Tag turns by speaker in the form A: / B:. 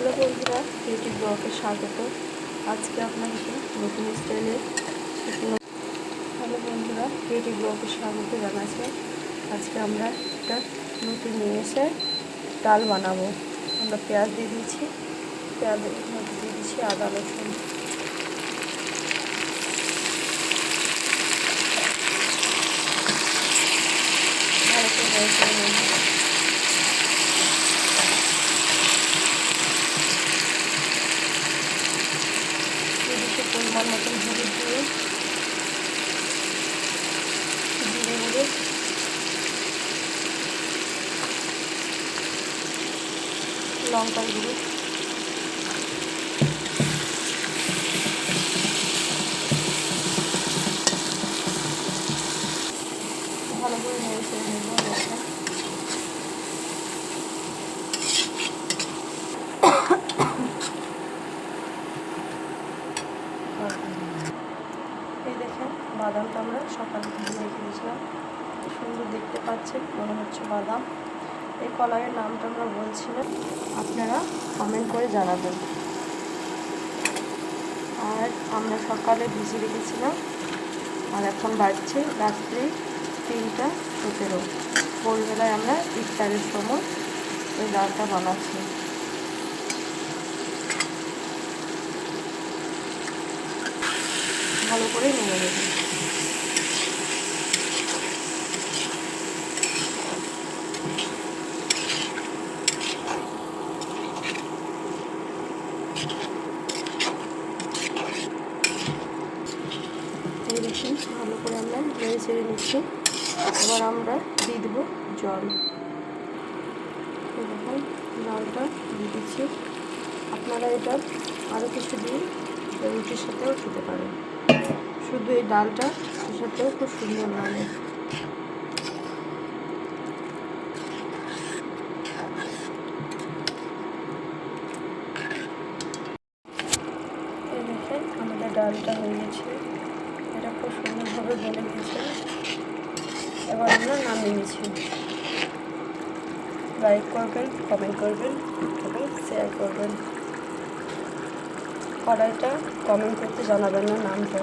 A: Hello বন্ধুরা, creative ব্লগে স্বাগত। আজকে আপনাদেরকে নতুন স্টাইলে স্বাগত জানাচ্ছি। আজকে আমরা একটা নতুন জিনিসে ডাল বানাবো। আমরা পেঁয়াজ দিয়ে দিয়েছি, পেঁয়াজের মধ্যে দিয়ে দিচ্ছি আদা রসুন। ভালো করে পরিমাণ মতন হলুদ দিয়ে, জিরে গুঁড়ো, লঙ্কার গুঁড়ো, ভালো করে নেড়ে চেড়ে নেবো। এই দেখেন, বাদামটা আমরা সকালে ভিজিয়ে রেখে দিয়েছিলাম। সুন্দর দেখতে পাচ্ছেন, মনে হচ্ছে বাদাম। এই কলাইয়ের নামটা আমরা বলছি না, আপনারা কমেন্ট করে জানাবেন। আর আমরা সকালে ভিজিয়ে রেখেছিলাম, আর এখন বাজছে রাত্রি 3টা 17। ভোরবেলায় আমরা ইফতারের সময় এই ডালটা বানাচ্ছি। ভালো করে নেড়ে নেবেন। এই দেখুন, ভালো করে আমরা নেড়ে ছেড়ে নিচ্ছি। এবার আমরা দিয়ে দেবো জল। দেখুন, জলটা দিয়ে দিচ্ছি। আপনারা এটা আরও কিছু দিয়ে রুটির সাথেও খেতে পারেন। শুধু এই ডালটা এর সাথেও খুব সুন্দর লাগে। এই দেখেন, আমাদের ডালটা হয়ে গেছে। এটা খুব সুন্দরভাবে বলে গেছে। এবার আমরা নামিয়ে নিচ্ছি। লাইক করবেন, কমেন্ট করবেন এবং শেয়ার করবেন। কড়াইটা কমেন্ট করতে জানাবেন না নামটা।